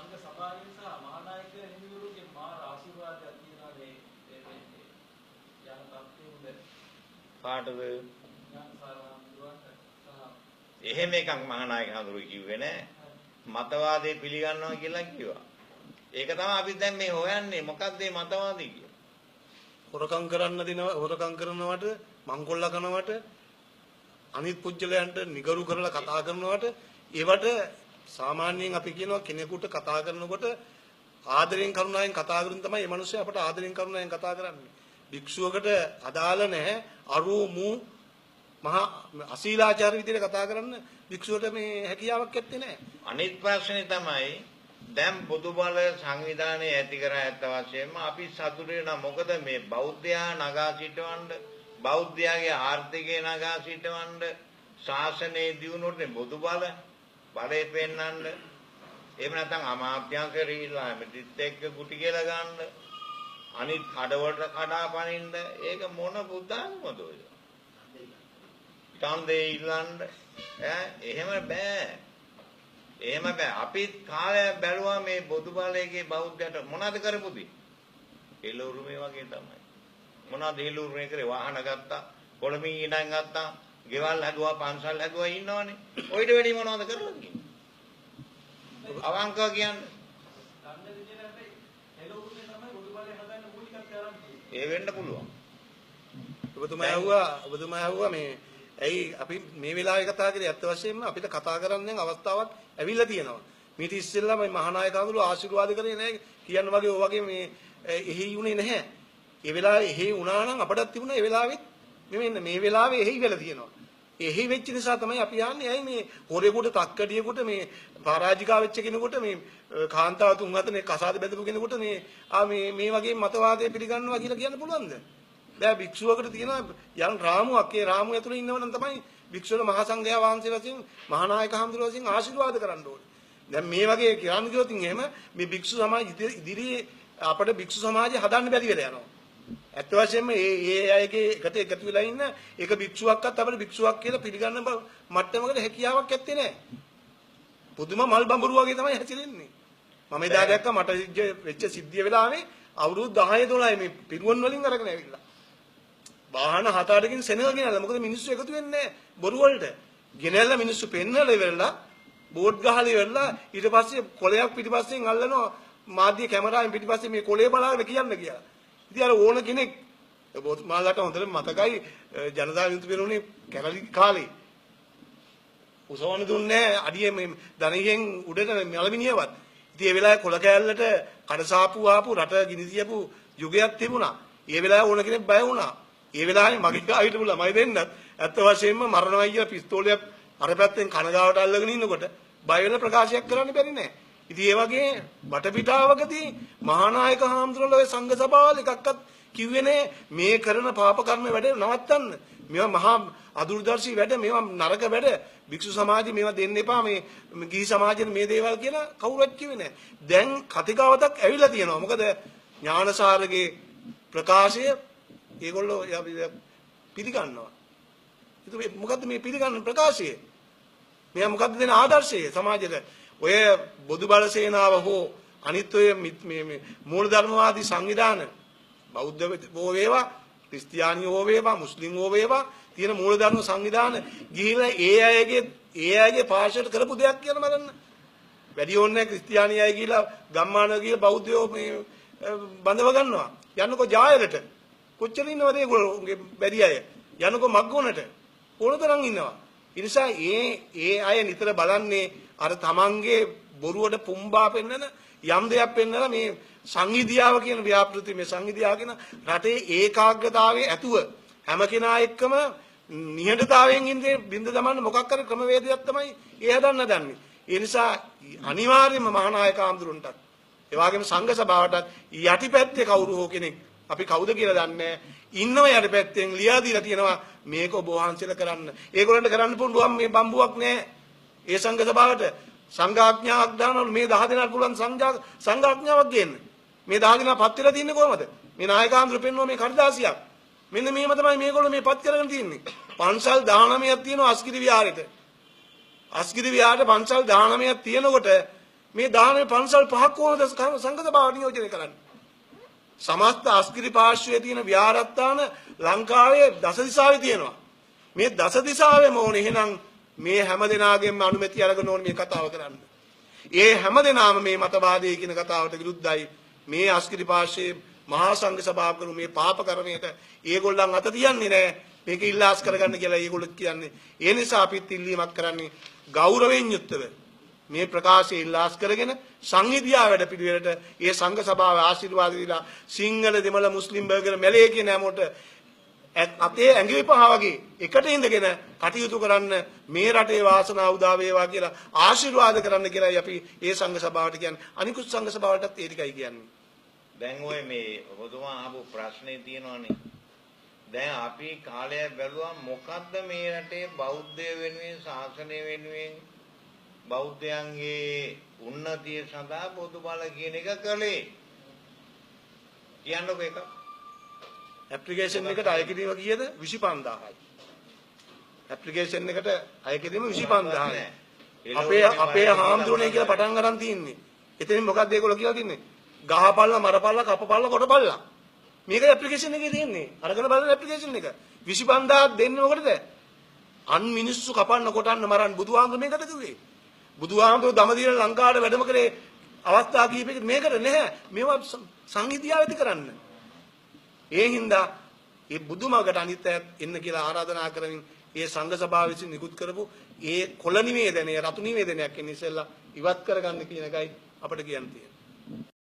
සංඝ සභාවෙන් සහ මහානායක හිමිවරුන්ගේ මාර ආශිර්වාදයක් තියෙනවා මේ යන තත්ත්වෙ කාටද? එහෙම එකක් මහානායක හඳුරු කිව්වේ නෑ. මතවාදේ පිළිගන්නවා කියලා කිව්වා. ඒක තමයි අපි දැන් මේ හොයන්නේ. මොකක්ද මේ මතවාදී කියන්නේ? හොරකම් කරන්න දෙනවා, හොරකම් කරනවට, මංකොල්ල කරනවට, අනිත් පුජ්‍යලයන්ට නිගරු කරලා කතා කරනවට, ඒවට සාමාන්‍යයෙන් අපි කියනවා කෙනෙකුට කතා කරනකොට ආදරෙන් කරුණාවෙන් කතා කරුන් තමයි මේ මිනිස්සු අපට ආදරෙන් කරුණාවෙන් කතා කරන්නේ. භික්ෂුවකට අදාළ නැහැ අරුමු මහා අශීලාචාර විදිහට කතා කරන්න භික්ෂුවට මේ හැකියාවක් ඇත්තේ නැහැ. අනිත් ප්‍රශ්නේ තමයි දැන් පොදුබල සංවිධානය ඇති කර ඇත්ත වශයෙන්ම අපි සතුටු වෙනා මොකද මේ බෞද්ධයා නගා සිටවන්න බෞද්ධයාගේ ආර්ථිකය නගා සිටවන්න ශාසනයේ දියුණුවට පොදුබල බලය පෙන්වන්න එහෙම නැත්නම් අමාත්‍යාංශ රීලා මෙතිත් එක්ක කුටි කියලා ගන්න අනිත් කඩවලට කඩාපනින්න ඒක මොන බුද්ධාගමද ඔය ඡන්දේ ඉල්ලන්න එහෙම බෑ. එහෙම බෑ. අපි කාලයක් බැලුවා මේ බොදු බලයේ බෞද්ධයට මොනවද කරපුදි? හෙළුරු මේ වගේ තමයි. මොනවද හෙළුරු මේ කරේ? වාහන ගත්තා, කොළඹින් ඉඳන් ගත්තා, ගෙවල් හැදුවා, පන්සල් හැදුවා ඉන්නවනේ. ඔයිට වැඩි මොනවද කරලා තියෙන්නේ? අවංකව කියන්නේ. ඒ වෙන්න පුළුවන්. ඔබතුමා ඇහුවා මේ ඇයි අපි මේ වෙලාවේ කතා කරේ ඇත්ත වශයෙන්ම අපිට කතා කරන්න දැන් අවස්ථාවක් ඇවිල්ලා තියෙනවා. මීට ඉස්සෙල්ලා මේ මහානායක හඳුරු ආශිර්වාද කරේ නැහැ කියන වගේ ඔය වගේ මේ එහි යුනේ නැහැ. ඒ වෙලාවේ එහි වුණා නම් අපටත් තිබුණා ඒ වෙලාවෙත් මෙන්න මේ වෙලාවේ එහි වෙලා තියෙනවා. එහි වෙච්ච නිසා තමයි අපි යන්නේ. ඇයි මේ හොරේකට තක්කඩියෙකුට මේ පරාජිකා වෙච්ච කෙනෙකුට මේ කාන්තාව තුන් හතනේ කසාද බැඳපු කෙනෙකුට මේ වගේ මතවාදය පිළිගන්නවා කියලා කියන්න පුළුවන්ද? දැන් භික්ෂුවකට තියෙන යම් රාමුවක් ඒ රාමුව ඇතුලේ ඉන්නවනම් තමයි භික්ෂුවල මහා සංඝයා වහන්සේ වශයෙන් මහානායක හඳුරු වශයෙන් ආශිර්වාද කරන්න ඕනේ. දැන් මේ වගේ කිරාන් ගියොත් එහෙම මේ භික්ෂු සමාජ ඉදිරියේ අපේ භික්ෂු සමාජය හදන්න බැරි වෙලා යනවා. ඇත්ත වශයෙන්ම ඒ අයගේ එකට එකතු වෙලා ඉන්න ඒක භික්ෂුවක්වත් අපේ භික්ෂුවක් කියලා පිළිගන්න මට්ටමකට හැකියාවක් ඇත්තේ නැහැ. පුදුම මල් බඹරු වගේ තමයි හැසිරෙන්නේ. මම එදා දැක්ක මට වෙච්ච සිද්ධිය වෙලාවේ අවුරුදු 10 12 මේ පිරුවන් වලින් අරගෙන ඇවිල්ලා වාහන 7-8කින් සෙනග ගෙනල්ලා. මොකද මිනිස්සු එකතු වෙන්නේ බොරු වලට. ගෙනල්ලා මිනිස්සු පෙන්නලා ඉවරලා බෝඩ් ගහලා ඉවරලා ඊට පස්සේ කොලයක් පිටිපස්සෙන් අල්ලනවා මාධ්‍ය කැමරාවෙන් පිටිපස්සේ මේ කොලේ බලාගෙන කියන්න කියලා. ඉතින් අර ඕන කෙනෙක් මාළට හොඳට මතකයි ජනතා විමුක්ති පෙරමුණේ කැරලි කාලේ උසවන දුන්නේ අඩිය මේ ධනියෙන් උඩට මලමිනියවත්. ඉතින් ඒ වෙලාවේ කොල කෑල්ලට කඩසාපු ආපු රට ගිනි තියපු යුගයක් තිබුණා. ඒ වෙලාවේ ඕන කෙනෙක් බය වුණා. ඒ වෙලාවේ මගේ ගාවිට ළමයි දෙන්නත් ඇත්ත වශයෙන්ම මරණවයි කියලා පිස්තෝලයක් අර පැත්තෙන් කනගාවට අල්ලගෙන ඉන්නකොට බය වෙන ප්‍රකාශයක් කරන්න බැරි නෑ. ඉතින් ඒ වගේ වටපිටාවකදී මහානායක හාමුදුරුවෝ ඔය සංඝ සභාවල් එකක්වත් කිව්වේ නෑ මේ කරන පාප කර්ම වැඩ නවත්තන්න. මේවා මහා අදුරුදර්ශී වැඩ, මේවා නරක වැඩ. භික්ෂු සමාජය මේවා දෙන්න එපා, මේ ගිහි සමාජයෙන් මේ දේවල් කියලා කවුරුත් කිව්වේ නෑ. දැන් කතිකාවතක් ඇවිල්ලා තියෙනවා. මොකද ඥානසාරගේ ප්‍රකාශය ඒගොල්ලෝ පිළිගන්නවා. ඒක මොකද්ද මේ පිළිගන්න ප්‍රකාශය? මෙයා මොකද්ද දෙන ආදර්ශය සමාජයට? ඔය බොදු බල සේනාව හෝ අනිත් ඔය මේ මූලධර්මවාදී සංවිධාන බෞද්ධ හෝ වේවා, ක්‍රිස්තියානි හෝ වේවා, මුස්ලිම් හෝ වේවා තියෙන මූලධර්ම සංවිධාන ගිහිලා ඒ අයගේ පාර්ශවයට කරපු දෙයක් කියලා බලන්න. වැඩි ඕනේ ක්‍රිස්තියානි අය ගිහිලා ගම්මාන ගිහිලා බෞද්ධයෝ මේ බඳව ගන්නවා. යන්නකෝ ජායලට කොච්චර ඉන්නවද ඒගොල්ලෝගේ බැරි අය? යනකො මග්ගොනට ඕනතරම් ඉන්නවා. ඒ නිසා ඒ අය නිතර බලන්නේ අර තමන්ගේ බොරුවට පුම්බා පෙන්නන යම් දෙයක් පෙන්නලා මේ සංහිදියාව කියන ව්‍යාපෘති මේ සංහිදියාව කියන රටේ ඒකාග්‍රතාවයේ ඇතුව හැම කෙනා එක්කම නිහඬතාවයෙන් ඉන්නේ බින්ද දමන්න මොකක් කර ක්‍රමවේදයක් තමයි ඒ හදන්න දන්නේ. ඒ නිසා අනිවාර්යයෙන්ම මහානායක ආම්දුරන්ටත් ඒ වගේම සංඝ සභාවටත් යටිපැත්තේ කවුරු හෝ කෙනෙක් අපි කවුද කියලා දන්නේ ඉන්නව යටිපැත්තෙන් ලියා දීලා තියෙනවා මේක ඔබ වහන්සේලා කරන්න. ඒගොල්ලන්ට කරන්න පුළුවන් මේ බම්බුවක් නෑ. ඒ සංඝ සභාවට සංඝාඥාවක් දානවලු මේ 10 දෙනාට පුළුවන් සංඝාඥාවක් ගේන්න. මේ 10 දෙනා පත් වෙලා තින්නේ කොහමද? මේ නායකාන්තර පෙන්වුවා මේ කඩදාසියක්. මෙන්න මේව තමයි මේගොල්ලෝ මේ පත් කරගෙන තින්නේ. පන්සල් 19ක් තියෙනවා අස්ගිරි විහාරෙට. අස්ගිරි විහාරේ පන්සල් 19ක් තියෙනකොට මේ 19 පන්සල් පහක් කොහොමද සංඝ සභාව නියෝජනය කරන්නේ? සමස්ත අස්කිරි පාර්ශ්වයේ තියෙන විහාරස්ථාන ලංකාවේ දස දිසාවේ තියෙනවා. මේ දස දිසාවෙම ඕනේ එහෙනම් මේ හැම දෙනාගෙන්ම අනුමැතිය අරගෙන ඕනේ මේ කතාව කරන්න. ඒ හැම දෙනාම මේ මතවාදයේ කියන කතාවට විරුද්ධයි. මේ අස්කිරි පාර්ශ්වයේ මහා සංඝ සභාව කරු මේ පාප කර්මයට ඒගොල්ලන් අත තියන්නේ නැහැ. මේක ඉල්ලාස් කරගන්න කියලා ඒගොල්ලෝ කියන්නේ. ඒ නිසා අපිත් ඉල්ලීමක් කරන්නේ ගෞරවයෙන් යුක්තව මේ ප්‍රකාශය ඉල්ලාස් කරගෙන සංහිඳියා වැඩ පිළිවෙලට ඒ සංඝ සභාව ආශිර්වාද දීලා සිංහල දෙමළ මුස්ලිම් බර්ගර් මැලේ කියන හැමෝට අපේ ඇඟිලි පහ වගේ එකට ඉඳගෙන කටයුතු කරන්න මේ රටේ වාසනාව උදා වේවා කියලා ආශිර්වාද කරන්න කියලායි අපි ඒ සංඝ සභාවට කියන්නේ. අනිකුත් සංඝ සභාවටත් ඒ ටිකයි කියන්නේ. දැන් ඔය මේ ඔබතුමා අහපු ප්‍රශ්නේ තියෙනවානේ. දැන් අපි කාලය බැලුවා මොකද්ද මේ රටේ බෞද්ධය වෙනුවෙන් ශාසනය වෙනුවෙන් බෞද්ධයන්ගේ උන්නතිය සඳහා පොදුබල කියන එක කළේ. කියන්නකො එක. ඇප්ලිකේෂන් එකට අය කිරීම කීයද? 25000යි. ඇප්ලිකේෂන් එකට අය කිරීම 25000යි. අපේ හාමුදුරනේ කියලා පටන් ගන්න තියෙන්නේ. එතනින් මොකක්ද ඒගොල්ලෝ කියලා තින්නේ? ගහපල්ලා, මරපල්ලා, කපපල්ලා, කොටපල්ලා. මේක ඇප්ලිකේෂන් එකේ තියෙන්නේ. අරගෙන බලන්න ඇප්ලිකේෂන් එක. 25000ක් දෙන්නේ මොකටද? අන් මිනිස්සු කපන්න, කොටන්න, මරන්න බුදුහාමුදුර මේකට කිව්වේ. බුදුහාමුදුර දමදින ලංකාවට වැඩම කරේ අවස්ථා කීපයක මේකට නැහැ. මේවා සංහිඳියාව ඇති කරන්න. ඒ හින්දා මේ බුදුමගට අනිත් අයත් එන්න කියලා ආරාධනා කරමින් ඒ සංඝ සභාව විසින් නිකුත් කරපු ඒ කොළ නිවේදනය, රතු නිවේදනයක් ඉන්න ඉස්සෙල්ලා ඉවත් කරගන්න කියන එකයි අපිට කියන්න තියෙන්නේ.